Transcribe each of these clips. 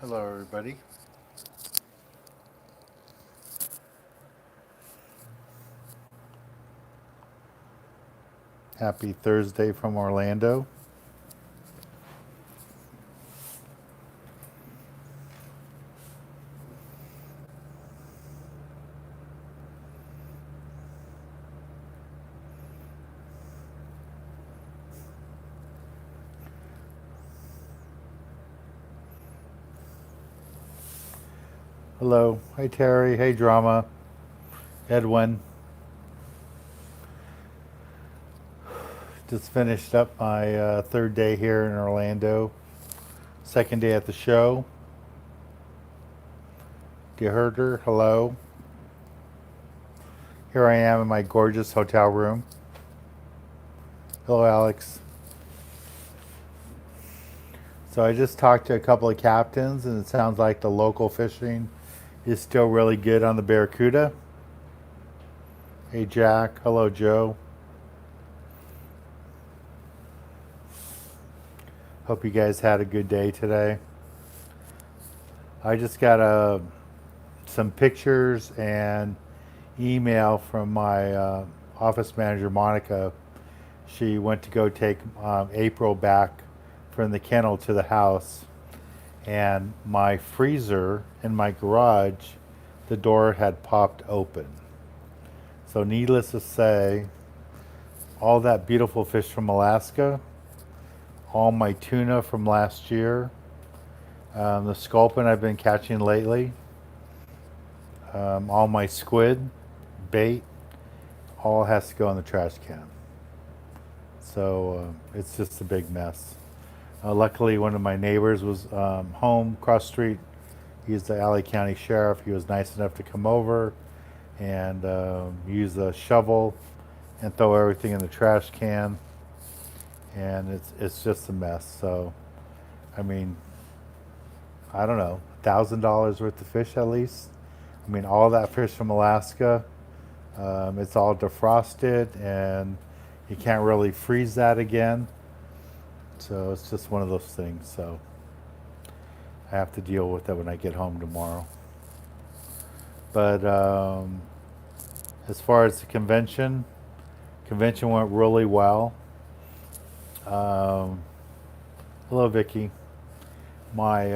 Hello, everybody. Happy Thursday from Orlando. Hello. Hey, Terry. Hey, Drama. Edwin. Just finished up my third day here in Orlando. Second day at the show. Geherder. Hello. Here I am in my gorgeous hotel room. Hello, Alex. So I just talked to a couple of captains, and it sounds like the local fishing is still really good on the Barracuda. Hey, Jack. Hello, Joe. Hope you guys had a good day today. I just got some pictures and email from my office manager, Monica. She went to go take April back from the kennel to the house, and my freezer in my garage, the door had popped open. So, needless to say, all that beautiful fish from Alaska, all my tuna from last year, the sculpin I've been catching lately, all my squid, bait, all has to go in the trash can. So it's just a big mess. Luckily, one of my neighbors was home across the street. He's the Alley County Sheriff. He was nice enough to come over and use a shovel and throw everything in the trash can. And it's just a mess. So, I mean, I don't know, $1,000 worth of fish at least. I mean, all that fish from Alaska. It's all defrosted, and you can't really freeze that again. So it's just one of those things. So I have to deal with it when I get home tomorrow. But as far as the convention went really well. Um, Hello, Vicky. My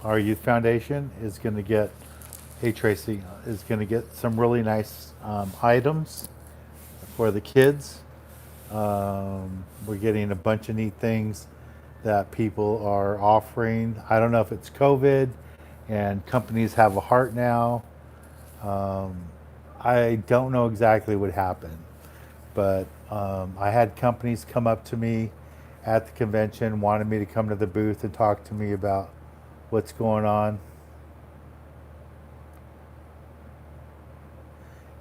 our youth foundation is going to get. Hey, Tracy is going to get some really nice items for the kids. We're getting a bunch of neat things that people are offering. I don't know if it's COVID and companies have a heart now. Um, I don't know exactly what happened, but I had companies come up to me at the convention, wanted me to come to the booth and talk to me about what's going on.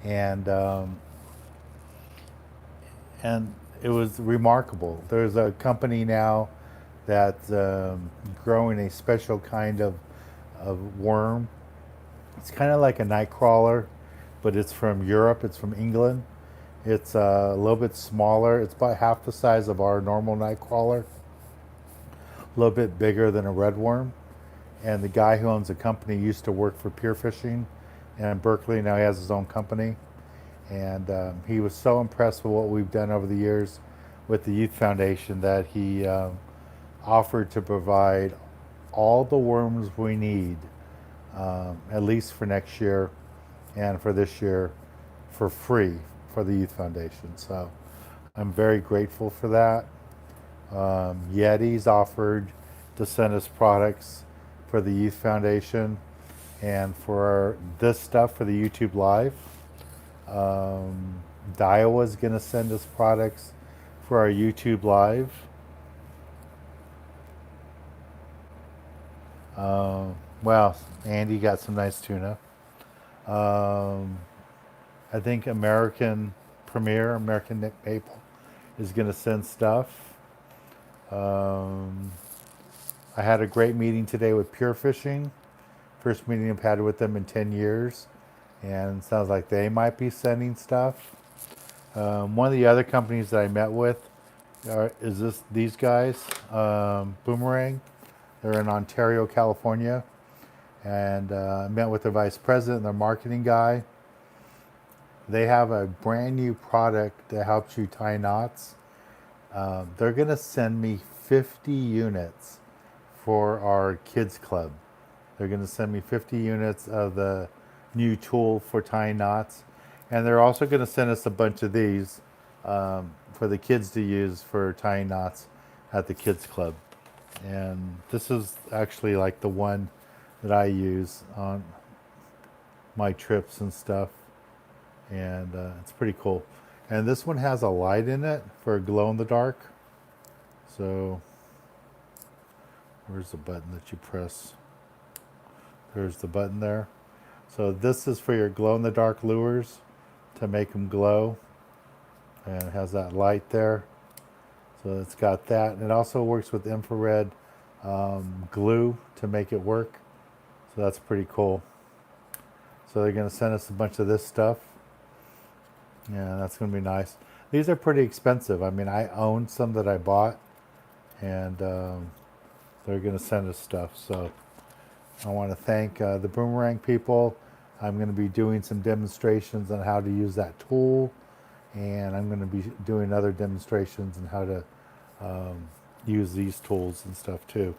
And and it was remarkable. There's a company now that's growing a special kind of worm. It's kind of like a night crawler, but it's from Europe. It's from England. It's a little bit smaller. It's about half the size of our normal night crawler. A little bit bigger than a red worm. And the guy who owns the company used to work for Pier Fishing in Berkeley. Now he has his own company. And he was so impressed with what we've done over the years with the Youth Foundation that he offered to provide all the worms we need, at least for next year and for this year, for free for the Youth Foundation. So I'm very grateful for that. Yeti's offered to send us products for the Youth Foundation and for this stuff for the YouTube Live. Daiwa's going to send us products for our YouTube Live. Well, Andy got some nice tuna. Um, I think American Nick Maple, is going to send stuff. Um, I had a great meeting today with Pure Fishing. First meeting I've had with them in 10 years. And it sounds like they might be sending stuff. One of the other companies that I met with is these guys, Boomerang. They're in Ontario, California, and I met with their vice president and their marketing guy. They have a brand new product that helps you tie knots. They're going to send me 50 units for our kids club. They're going to send me 50 units of the new tool for tying knots. And they're also going to send us a bunch of these for the kids to use for tying knots at the kids club. And this is actually like the one that I use on my trips and stuff. And it's pretty cool. And this one has a light in it for glow in the dark. So where's the button that you press? There's the button there. So this is for your glow in the dark lures to make them glow. And it has that light there. So it's got that. And it also works with infrared glue to make it work. So that's pretty cool. So they're going to send us a bunch of this stuff. Yeah, that's going to be nice. These are pretty expensive. I mean, I own some that I bought. And they're going to send us stuff. So I want to thank the Boomerang people. I'm going to be doing some demonstrations on how to use that tool. And I'm going to be doing other demonstrations on how to use these tools and stuff too.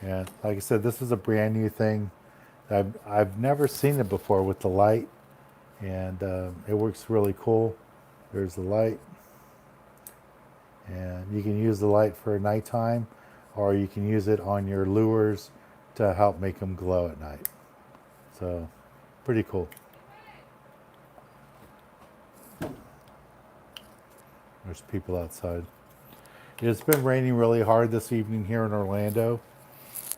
And like I said, this is a brand new thing. I've never seen it before with the light. And it works really cool. There's the light. And you can use the light for nighttime, or you can use it on your lures to help make them glow at night. So, pretty cool. There's people outside. It's been raining really hard this evening here in Orlando.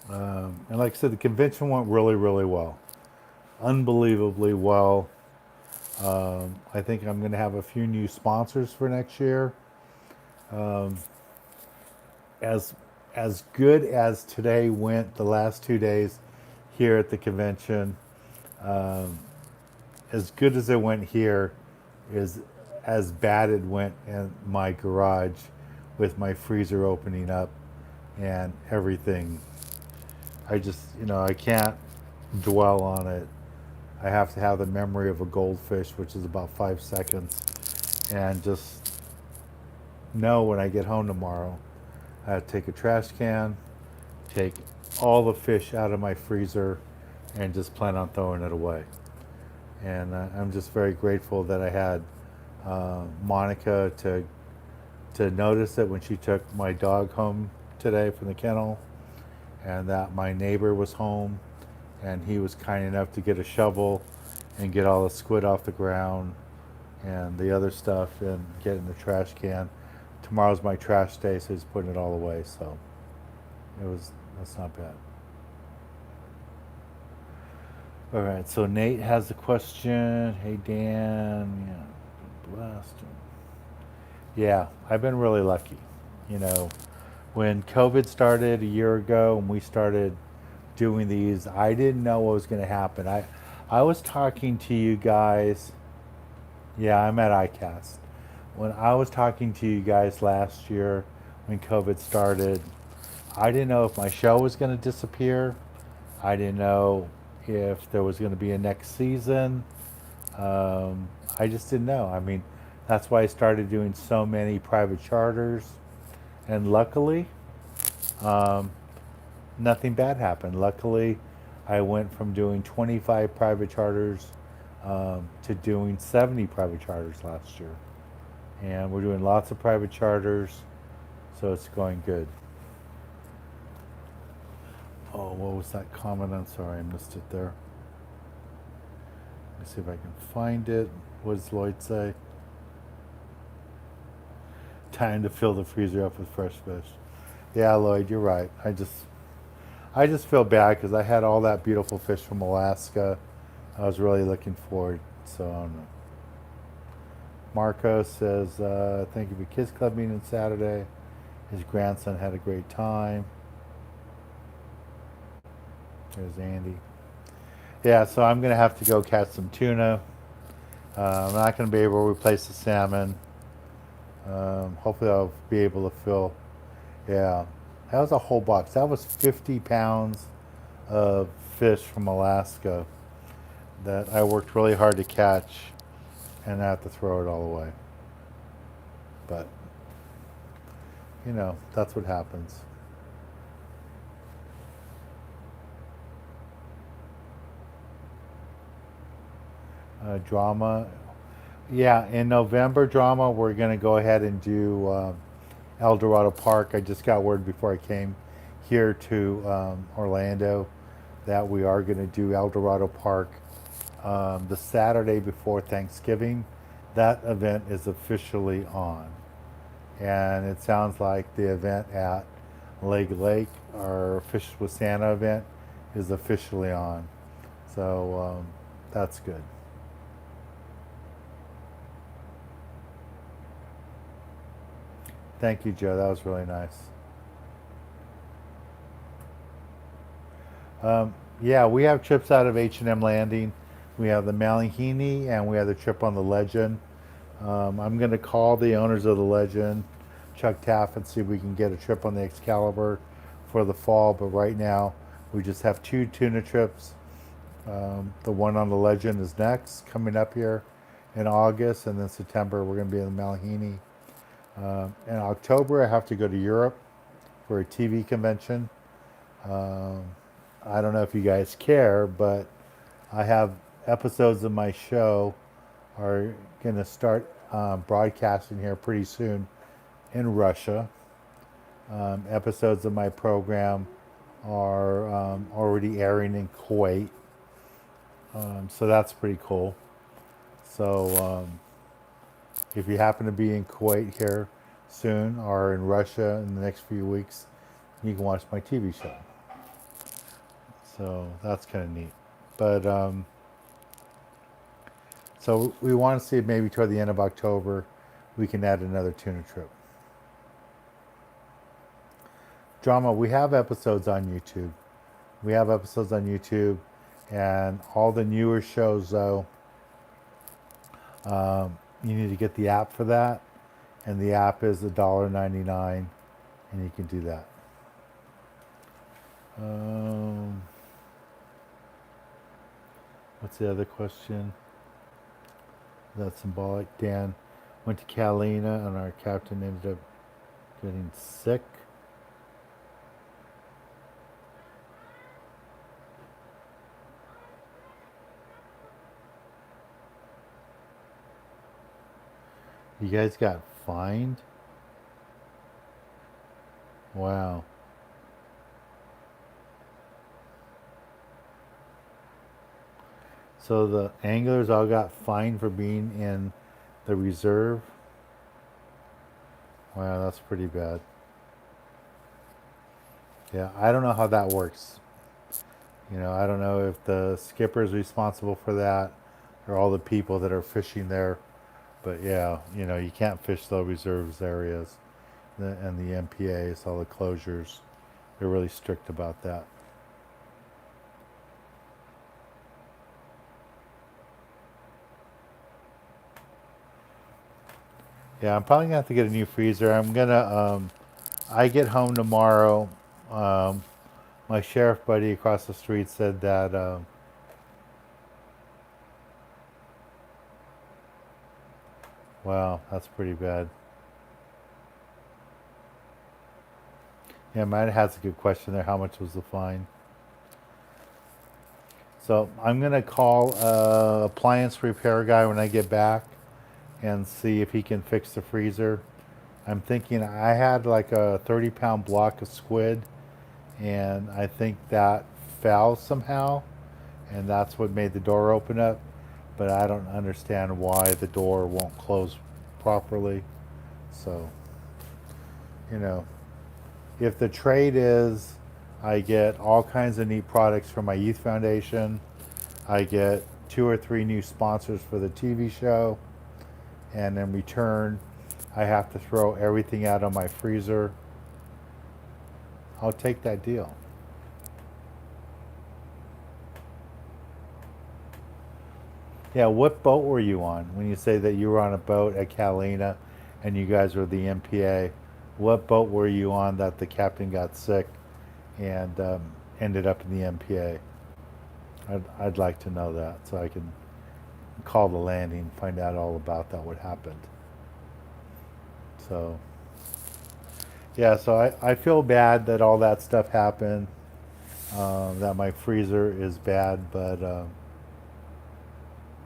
And like I said, the convention went really, really well. Unbelievably well. I think I'm going to have a few new sponsors for next year. As good as today went the last 2 days here at the convention, as good as it went here is as bad it went in my garage with my freezer opening up and everything. I just, I can't dwell on it. I have to have the memory of a goldfish, which is about 5 seconds, and just know when I get home tomorrow, I have to take a trash can, take all the fish out of my freezer, and just plan on throwing it away. And I'm just very grateful that I had Monica to notice it when she took my dog home today from the kennel, and that my neighbor was home, and he was kind enough to get a shovel and get all the squid off the ground and the other stuff and get in the trash can. Tomorrow's my trash day, so he's putting it all away. So that's not bad. All right, so Nate has a question. Hey Dan, yeah, blessed. Yeah, I've been really lucky. When COVID started a year ago and we started doing these, I didn't know what was going to happen. I was talking to you guys. Yeah, I'm at ICAST. When I was talking to you guys last year when COVID started, I didn't know if my show was going to disappear. I didn't know if there was going to be a next season. I just didn't know. I mean, that's why I started doing so many private charters. And luckily, nothing bad happened. Luckily, I went from doing 25 private charters to doing 70 private charters last year. And we're doing lots of private charters, so it's going good. Oh, what was that comment? I'm sorry, I missed it there. Let me see if I can find it. What does Lloyd say? Time to fill the freezer up with fresh fish. Yeah, Lloyd, you're right. I just feel bad because I had all that beautiful fish from Alaska. I was really looking forward, so I don't know. Marco says, thank you for Kids Club meeting Saturday. His grandson had a great time. There's Andy. Yeah, so I'm going to have to go catch some tuna. I'm not going to be able to replace the salmon. Hopefully I'll be able to fill. Yeah, That was a whole box. That was 50 pounds of fish from Alaska that I worked really hard to catch, and I have to throw it all away. But, that's what happens. Drama. Yeah, in November, drama, we're going to go ahead and do El Dorado Park. I just got word before I came here to Orlando that we are going to do El Dorado Park the Saturday before Thanksgiving. That event is officially on. And it sounds like the event at Lake, our Fish with Santa event, is officially on. So that's good. Thank you, Joe. That was really nice. Yeah, we have trips out of H&M Landing. We have the Malihini and we have the trip on the Legend. I'm going to call the owners of the Legend, Chuck Taff, and see if we can get a trip on the Excalibur for the fall. But right now, we just have two tuna trips. The one on the Legend is next, coming up here in August, and then September we're going to be in the Malihini. In October, I have to go to Europe for a TV convention. Um, I don't know if you guys care, but I have episodes of my show are going to start broadcasting here pretty soon in Russia. Episodes of my program are already airing in Kuwait. So that's pretty cool. So if you happen to be in Kuwait here soon or in Russia in the next few weeks, you can watch my TV show. So that's kind of neat. But so we want to see if maybe toward the end of October we can add another tuna trip. Drama, we have episodes on YouTube. We have episodes on YouTube, and all the newer shows though, you need to get the app for that, and the app is $1.99, and you can do that. What's the other question? That's symbolic. Dan went to Catalina, and our captain ended up getting sick. You guys got fined? Wow. So the anglers all got fined for being in the reserve? Wow, that's pretty bad. Yeah, I don't know how that works. I don't know if the skipper is responsible for that or all the people that are fishing there. But yeah, you can't fish the reserves areas and the MPAs, all the closures. They're really strict about that. Yeah, I'm probably gonna have to get a new freezer. I get home tomorrow. Um, my sheriff buddy across the street said that, wow, that's pretty bad. Yeah, Matt has a good question there. How much was the fine? So I'm gonna call a appliance repair guy when I get back and see if he can fix the freezer. I'm thinking I had like a 30-pound block of squid, and I think that fell somehow, and that's what made the door open up. But I don't understand why the door won't close properly. So, you know, if the trade is I get all kinds of neat products from my youth foundation, I get 2 or 3 new sponsors for the TV show, and in return, I have to throw everything out of my freezer, I'll take that deal. Yeah, what boat were you on when you say that you were on a boat at Catalina and you guys were the MPA? what boat were you on that the captain got sick and ended up in the MPA? I'd like to know that so I can call the landing, find out all about that, what happened. So, yeah, so I feel bad that all that stuff happened, that my freezer is bad, but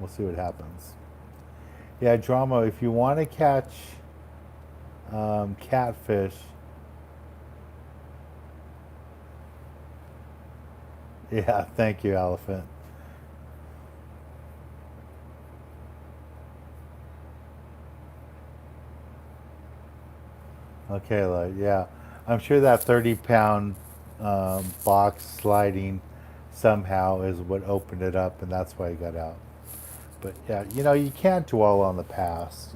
we'll see what happens. Yeah, drama, if you want to catch catfish, yeah, thank you, elephant. Okay, like, yeah. I'm sure that 30-pound box sliding somehow is what opened it up, and that's why it got out. But yeah, you can't dwell on the past.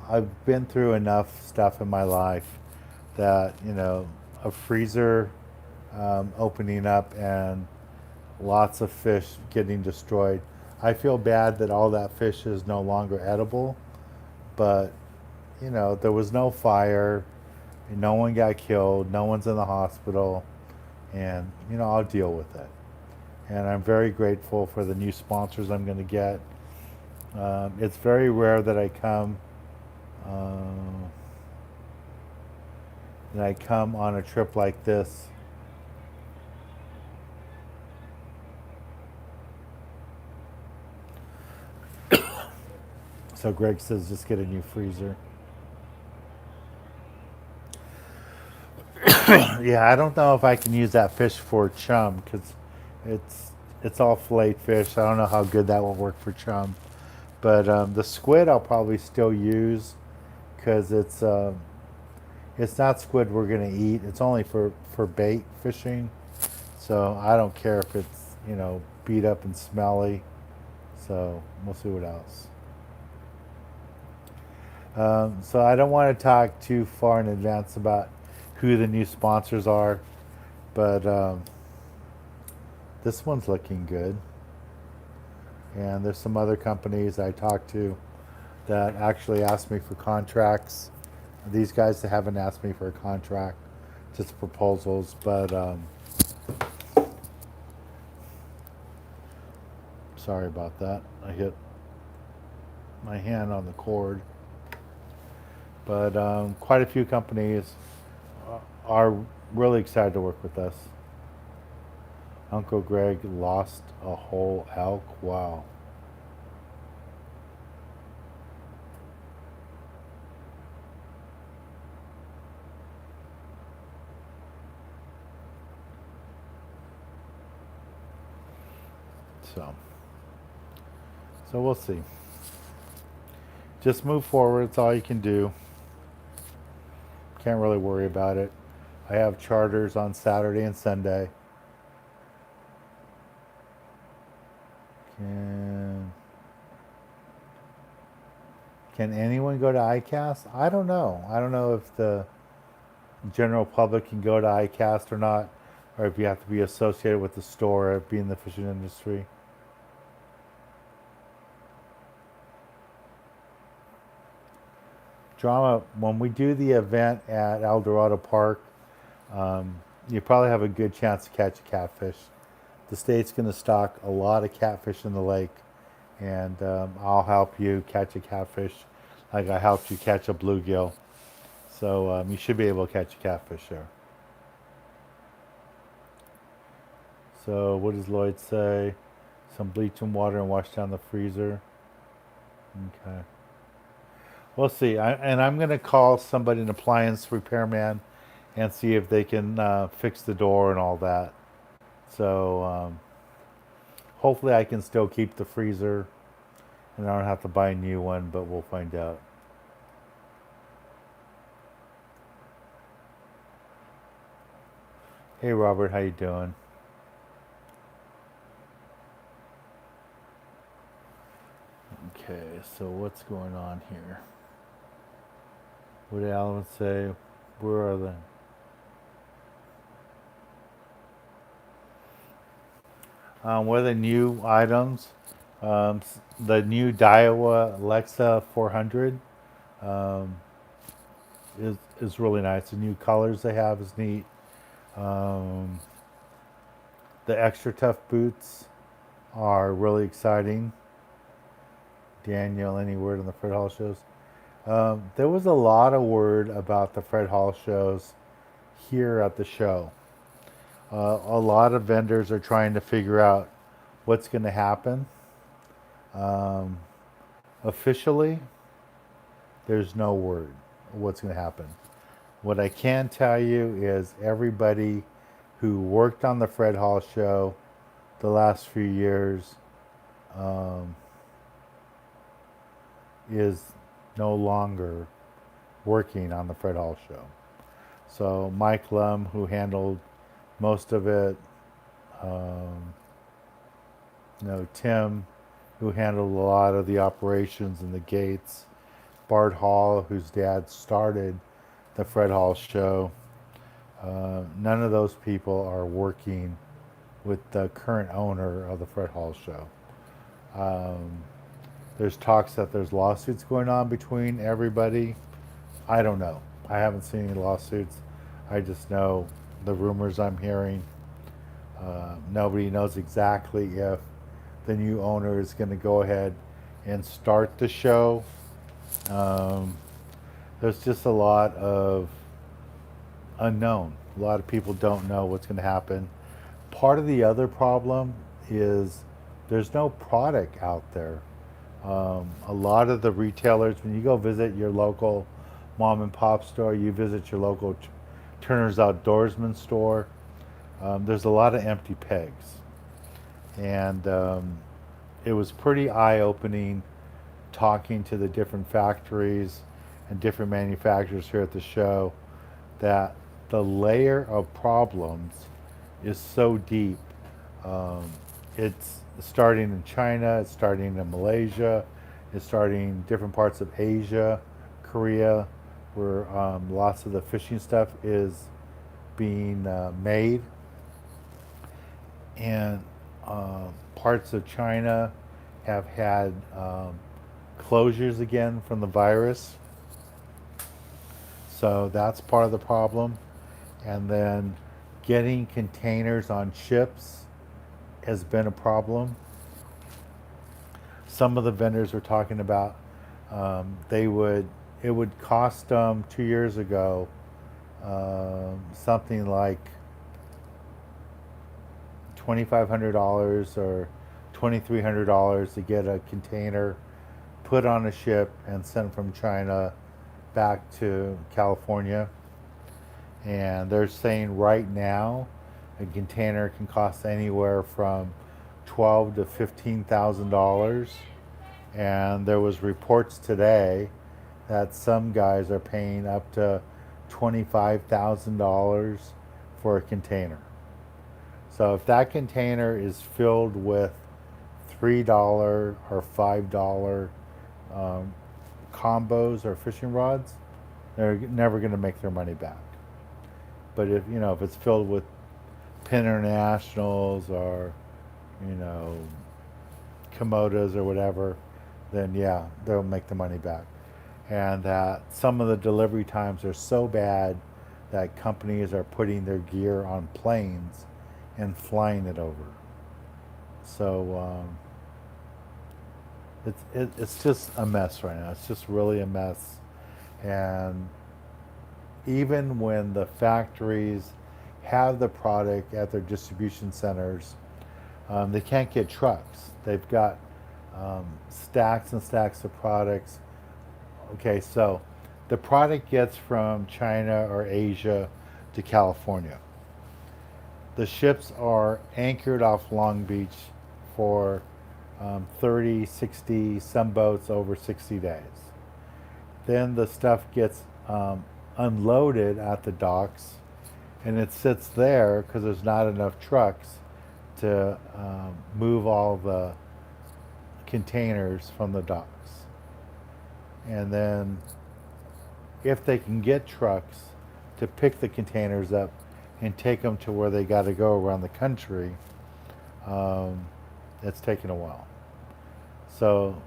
I've been through enough stuff in my life that, a freezer opening up and lots of fish getting destroyed. I feel bad that all that fish is no longer edible, but, there was no fire, no one got killed, no one's in the hospital, and, I'll deal with it. And I'm very grateful for the new sponsors I'm going to get. It's very rare uh, that I come on a trip like this. So Greg says just get a new freezer. Yeah, I don't know if I can use that fish for chum because it's it's all filleted fish. I don't know how good that will work for chum. But the squid I'll probably still use because it's not squid we're gonna eat. It's only for bait fishing. So I don't care if it's beat up and smelly. So we'll see what else. So I don't want to talk too far in advance about who the new sponsors are, but this one's looking good. And there's some other companies I talked to that actually asked me for contracts. These guys haven't asked me for a contract, just proposals. But sorry about that. I hit my hand on the cord. But quite a few companies are really excited to work with us. Uncle Greg lost a whole elk. Wow. So, so we'll see. Just move forward. It's all you can do. Can't really worry about it. I have charters on Saturday and Sunday. Can can anyone go to ICAST? I don't know. I don't know if the general public can go to ICAST or not, or if you have to be associated with the store, or be in the fishing industry. Drama, when we do the event at El Dorado Park, um, you probably have a good chance to catch a catfish. The state's going to stock a lot of catfish in the lake, and I'll help you catch a catfish like I helped you catch a bluegill. So you should be able to catch a catfish there. So what does Lloyd say? Some bleach and water and wash down the freezer. Okay. We'll see. And I'm going to call somebody, an appliance repairman, and see if they can fix the door and all that. So hopefully I can still keep the freezer and I don't have to buy a new one, but we'll find out. Hey Robert, how you doing? Okay, so what's going on here? What did Alan say? Where are they? What are the new items? The new Daiwa Alexa 400. Um, is really nice. The new colors they have is neat. Um, the extra tough boots are really exciting. Daniel, any word on the Fred Hall shows? There was a lot of word about the Fred Hall shows here at the show. A lot of vendors are trying to figure out what's going to happen. Um, Officially, there's no word of what's going to happen. What I can tell you is everybody who worked on the Fred Hall show the last few years um, is no longer working on the Fred Hall show. So Mike Lum, who handled most of it, um, Tim, who handled a lot of the operations and the gates, Bart Hall, whose dad started the Fred Hall show. None of those people are working with the current owner of the Fred Hall show. Um, there's talks that there's lawsuits going on between everybody. I don't know. I haven't seen any lawsuits. I just know the rumors I'm hearing. Nobody knows exactly if the new owner is going to go ahead and start the show. Um, there's just a lot of unknown. A lot of people don't know what's going to happen. Part of the other problem is there's no product out there. A lot of the retailers, when you go visit your local mom and pop store, you visit your local Turner's Outdoorsman store, there's a lot of empty pegs. And it was pretty eye-opening talking to the different factories and different manufacturers here at the show that the layer of problems is so deep. It's starting in China, it's starting in Malaysia, it's starting in different parts of Asia, Korea, where lots of the fishing stuff is being made. And parts of China have had closures again from the virus. So that's part of the problem. And then getting containers on ships has been a problem. Some of the vendors were talking about it would cost them 2 years ago something like $2,500 or $2,300 to get a container put on a ship and sent from China back to California. And they're saying right now a container can cost anywhere from $12,000 to $15,000. And there was reports today that some guys are paying up to $25,000 for a container. So if that container is filled with $3 or $5 combos or fishing rods, they're never going to make their money back. But if it's filled with Penn Internationals or Komodas or whatever, then yeah, they'll make the money back. And that some of the delivery times are so bad that companies are putting their gear on planes and flying it over. So it's just a mess right now. It's just really a mess. And even when the factories have the product at their distribution centers, they can't get trucks. They've got stacks and stacks of products. Okay, so the product gets from China or Asia to California. The ships are anchored off Long Beach for 30, 60, some boats over 60 days. Then the stuff gets unloaded at the docks, and it sits there because there's not enough trucks to move all the containers from the docks. And then if they can get trucks to pick the containers up and take them to where they got to go around the country, it's taken a while. So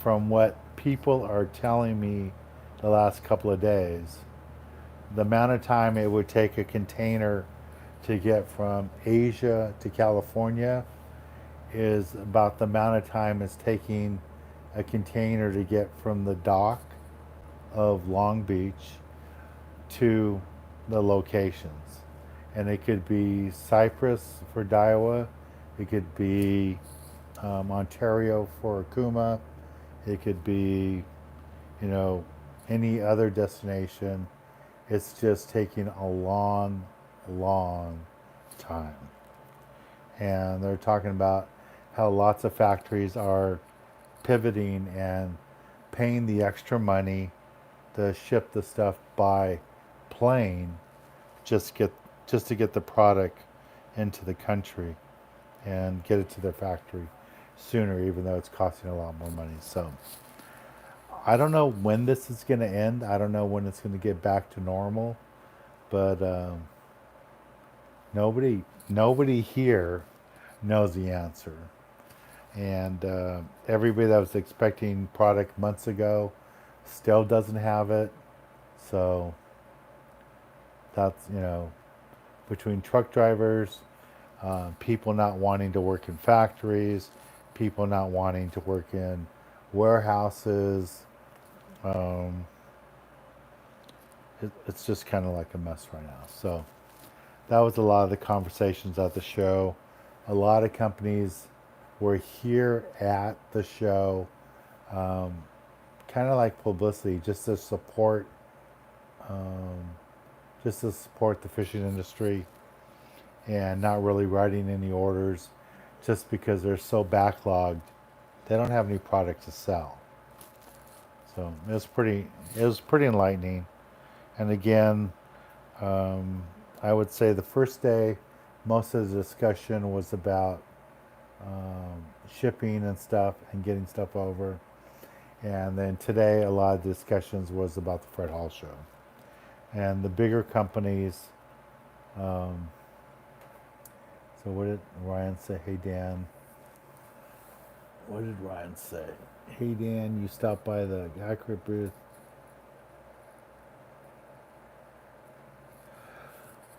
from what people are telling me the last couple of days. The amount of time it would take a container to get from Asia to California is about the amount of time it's taking a container to get from the dock of Long Beach to the locations. And it could be Cyprus for Daiwa, it could be Ontario for Akuma, it could be, you know, any other destination. It's just taking a long, long time. And they're talking about how lots of factories are pivoting and paying the extra money to ship the stuff by plane just to get the product into the country and get it to their factory sooner, even though it's costing a lot more money. So I don't know when this is going to end. I don't know when it's going to get back to normal, but nobody here knows the answer. And everybody that was expecting product months ago still doesn't have it. So that's, you know, between truck drivers, people not wanting to work in factories, people not wanting to work in warehouses, it's just kind of like a mess right now. So that was a lot of the conversations at the show. A lot of companies were here at the show, kind of like publicity, just to support the fishing industry, and not really writing any orders, just because they're so backlogged, they don't have any product to sell. So it was pretty enlightening. And again, I would say the first day, most of the discussion was about shipping and stuff and getting stuff over. And then today, a lot of discussions was about the Fred Hall show. And the bigger companies, so what did Ryan say? Hey, Dan. What did Ryan say? Hey, Dan, you stopped by the Accurate booth.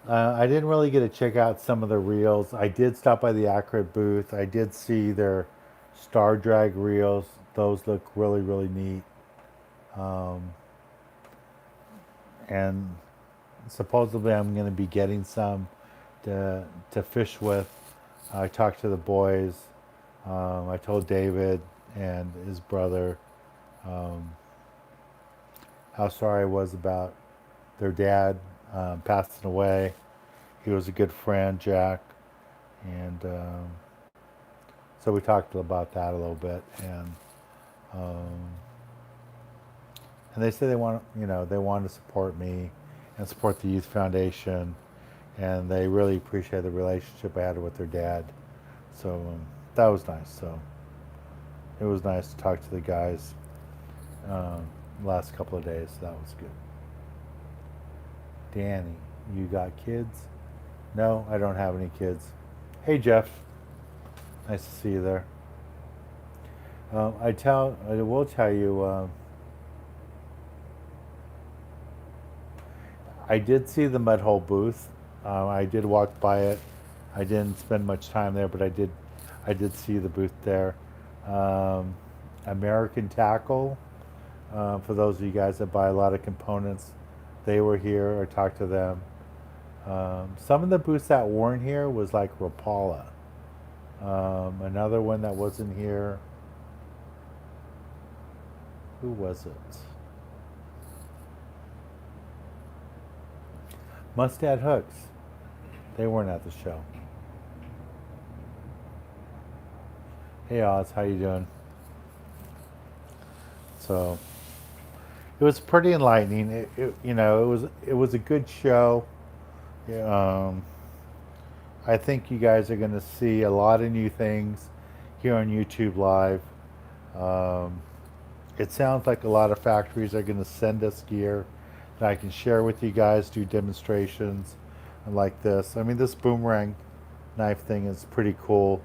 I didn't really get to check out some of the reels. I did stop by the Accurate booth. I did see their Star Drag reels. Those look really, really neat. And supposedly I'm going to be getting some to fish with. I talked to the boys. I told David and his brother how sorry I was about their dad passing away. He was a good friend, Jack, and so we talked about that a little bit, and they said they want to support me and support the Youth Foundation, and they really appreciate the relationship I had with their dad. So that was nice. So it was nice to talk to the guys last couple of days. So that was good. Danny, you got kids? No, I don't have any kids. Hey, Jeff. Nice to see you there. I will tell you, I did see the Mud Hole booth. I did walk by it. I didn't spend much time there, but I did see the booth there. American Tackle, for those of you guys that buy a lot of components, they were here. I talked to them. Some of the booths that weren't here was like Rapala. Another one that wasn't here. Who was it? Mustad Hooks. They weren't at the show. Hey Oz, how you doing? So it was pretty enlightening. It was a good show. I think you guys are going to see a lot of new things here on YouTube Live. It sounds like a lot of factories are going to send us gear that I can share with you guys, do demonstrations like this. I mean, this boomerang knife thing is pretty cool,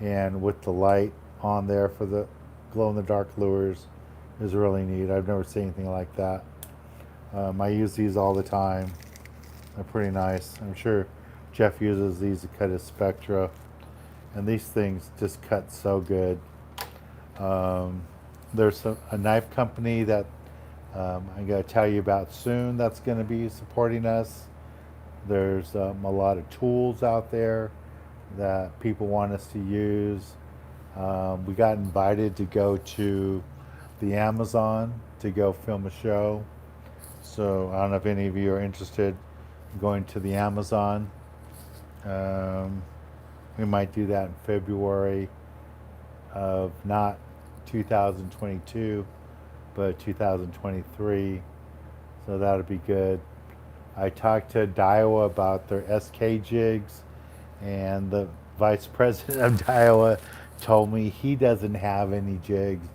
and with the light on there for the glow-in-the-dark lures is really neat. I've never seen anything like that. I use these all the time. They're pretty nice. I'm sure Jeff uses these to cut his spectra. And these things just cut so good. Um, there's a knife company that I'm going to tell you about soon that's going to be supporting us. There's a lot of tools out there that people want us to use. We got invited to go to the Amazon to go film a show. So I don't know if any of you are interested in going to the Amazon. Um, we might do that in February of not 2022, but 2023. So that'll be good. I talked to Daiwa about their SK jigs, and the vice president of Daiwa told me he doesn't have any jigs.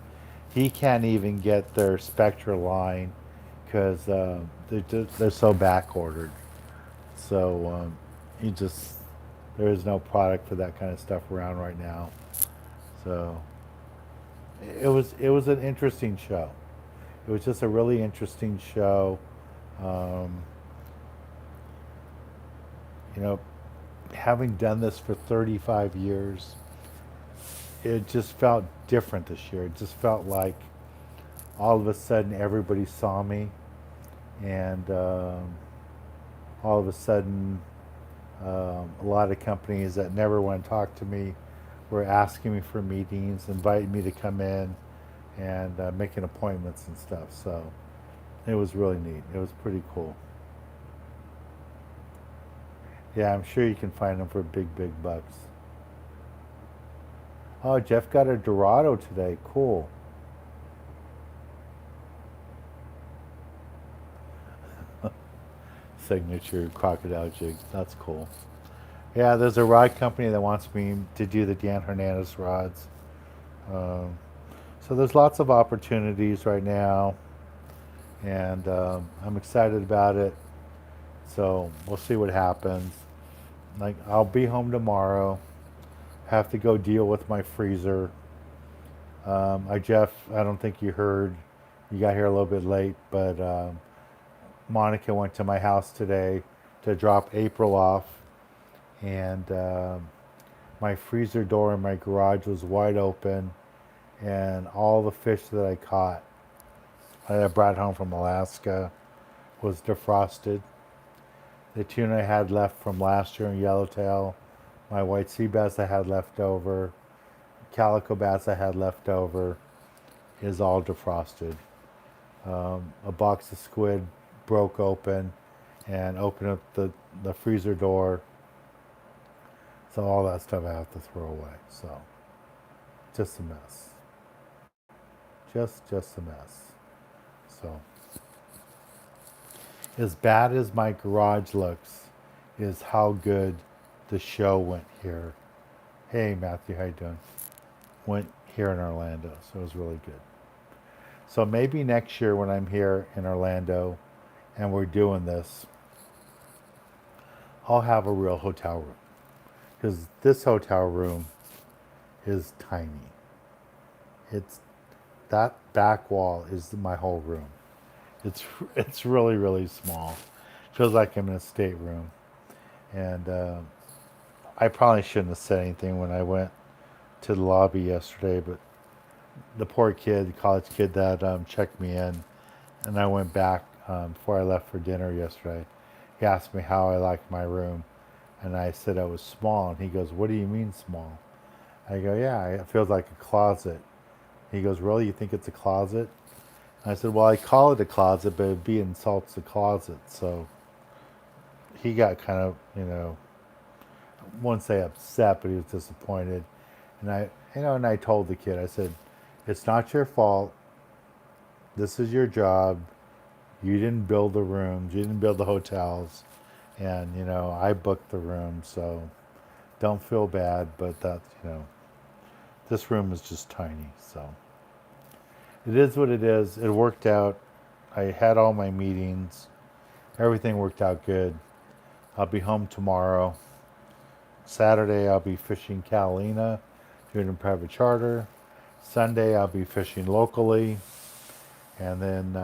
He can't even get their Spectra line because they're so back ordered. So he just there is no product for that kind of stuff around right now. So it was an interesting show. It was just a really interesting show. Um, you know, having done this for 35 years, it just felt different this year. It just felt like all of a sudden everybody saw me, and all of a sudden a lot of companies that never want to talk to me were asking me for meetings, inviting me to come in and making appointments and stuff. So it was really neat. It was pretty cool. Yeah, I'm sure you can find them for big, big bucks. Oh, Jeff got a Dorado today. Cool. Signature crocodile jig. That's cool. Yeah, there's a rod company that wants me to do the Dan Hernandez rods. Um, so there's lots of opportunities right now, and I'm excited about it. So we'll see what happens. Like, I'll be home tomorrow. Have to go deal with my freezer. Jeff, I don't think you heard. You got here a little bit late, but Monica went to my house today to drop April off, and my freezer door in my garage was wide open, and all the fish that I caught that I brought home from Alaska was defrosted. The tuna I had left from last year in yellowtail, my white sea bass I had left over, calico bass I had left over, is all defrosted. A box of squid broke open and opened up the freezer door. So all that stuff I have to throw away. So just a mess. Just a mess. So as bad as my garage looks is how good the show went here. Hey Matthew, how you doing? Went here in Orlando, so it was really good. So maybe next year when I'm here in Orlando and we're doing this, I'll have a real hotel room. Because this hotel room is tiny. It's that back wall is my whole room. It's really really small. Feels like I'm in a stateroom. And I probably shouldn't have said anything when I went to the lobby yesterday, but the poor kid, the college kid that checked me in, and I went back before I left for dinner yesterday. He asked me how I liked my room, and I said I was small, and he goes, "What do you mean small?" I go, "Yeah, it feels like a closet." He goes, "Really? You think it's a closet?" And I said, "Well, I call it a closet, but it'd be insults the closet." So he got kind of, I wouldn't say upset, but he was disappointed. And I told the kid, I said, "It's not your fault. This is your job. You didn't build the rooms. You didn't build the hotels. And, I booked the room. So don't feel bad. But this room is just tiny. So it is what it is. It worked out. I had all my meetings. Everything worked out good. I'll be home tomorrow. Saturday, I'll be fishing Catalina, doing a private charter. Sunday, I'll be fishing locally. And then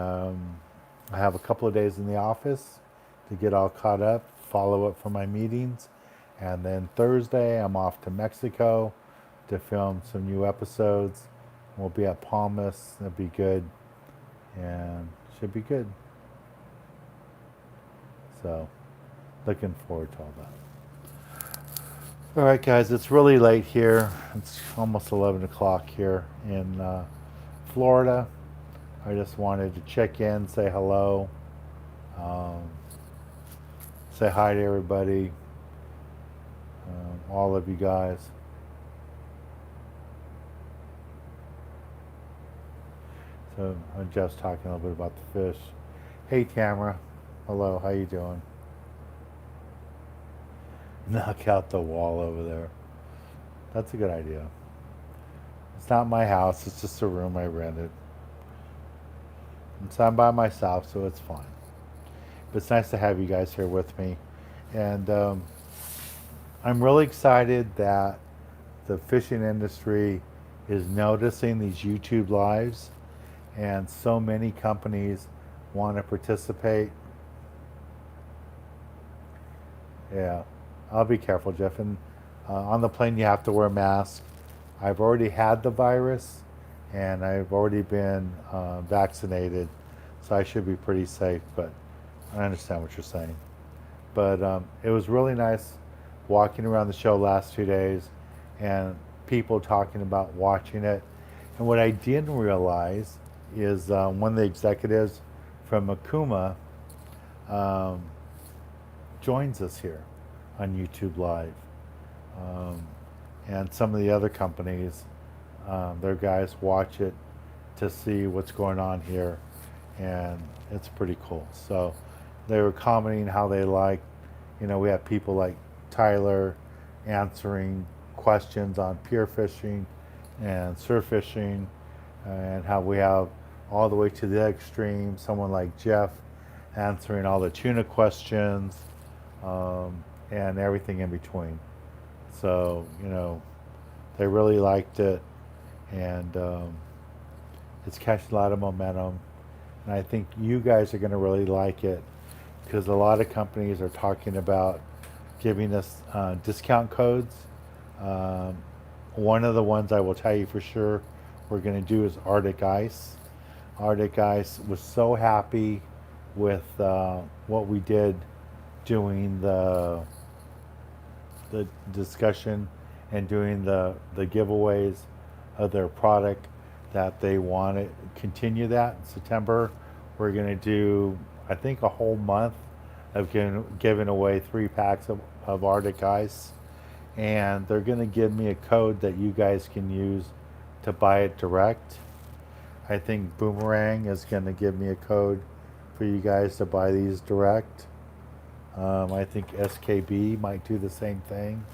I have a couple of days in the office to get all caught up, follow up for my meetings, and then Thursday I'm off to Mexico to film some new episodes. We'll be at Palmas. It'll be good, and should be good. So, looking forward to all that. All right, guys, it's really late here. It's almost 11 o'clock here in Florida. I just wanted to check in, say hello, um, say hi to everybody, all of you guys. So I'm just talking a little bit about the fish. Hey, Tamara. Hello, how you doing? Knock out the wall over there. That's a good idea. It's not my house, it's just a room I rented. I'm by myself, so it's fine. But it's nice to have you guys here with me. And I'm really excited that the fishing industry is noticing these YouTube lives, and so many companies want to participate. Yeah, I'll be careful, Jeff. And on the plane, you have to wear a mask. I've already had the virus, and I've already been vaccinated, so I should be pretty safe. But I understand what you're saying. But it was really nice walking around the show last 2 days, and people talking about watching it. And what I didn't realize is one of the executives from Akuma joins us here on YouTube Live. And some of the other companies, their guys watch it to see what's going on here, and it's pretty cool. So they were commenting how they like, we have people like Tyler answering questions on pier fishing and surf fishing, and how we have all the way to the extreme, someone like Jeff answering all the tuna questions, and everything in between. So, they really liked it, and it's catching a lot of momentum. And I think you guys are going to really like it, because a lot of companies are talking about giving us discount codes. One of the ones I will tell you for sure we're going to do is Arctic Ice. Arctic Ice was so happy with what we did doing the discussion and doing the giveaways of their product that they want to continue that in September. We're going to do, I think, a whole month of giving away 3 packs of Arctic Ice. And they're going to give me a code that you guys can use to buy it direct. I think Boomerang is going to give me a code for you guys to buy these direct. I think SKB might do the same thing.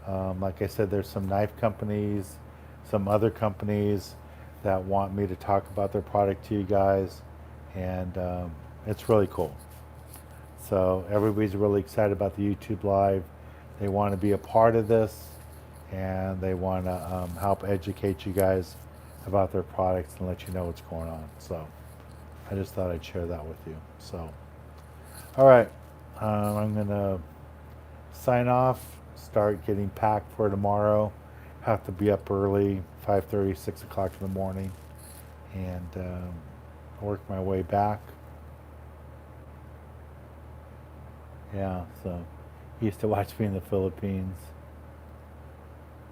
Like I said, there's some knife companies, some other companies that want me to talk about their product to you guys, and it's really cool. So everybody's really excited about the YouTube Live. They want to be a part of this, and they want to help educate you guys about their products and let you know what's going on. So I just thought I'd share that with you. So, all right, I'm going to sign off, start getting packed for tomorrow. Have to be up early, 5:30, 6 o'clock in the morning, and work my way back. Yeah, so he used to watch me in the Philippines.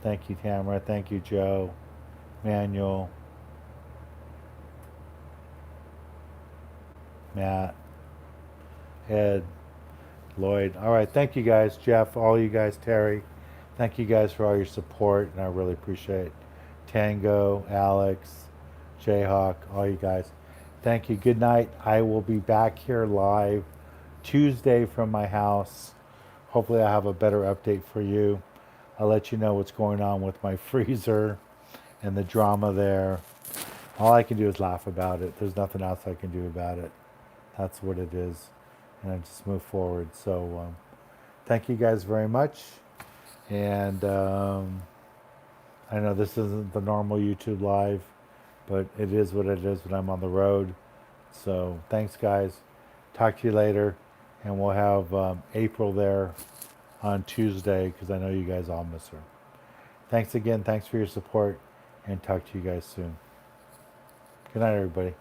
Thank you, Tamara. Thank you, Joe, Manuel, Matt, Ed, Lloyd. All right, thank you guys, Jeff, all you guys, Terry. Thank you guys for all your support, and I really appreciate it. Tango, Alex, Jayhawk, all you guys. Thank you. Good night. I will be back here live Tuesday from my house. Hopefully I have a better update for you. I'll let you know what's going on with my freezer and the drama there. All I can do is laugh about it. There's nothing else I can do about it. That's what it is. And I just move forward. So thank you guys very much. And I know this isn't the normal YouTube Live, but it is what it is when I'm on the road. So thanks, guys. Talk to you later, and we'll have April there on Tuesday because I know you guys all miss her. Thanks again. Thanks for your support, and talk to you guys soon. Good night, everybody.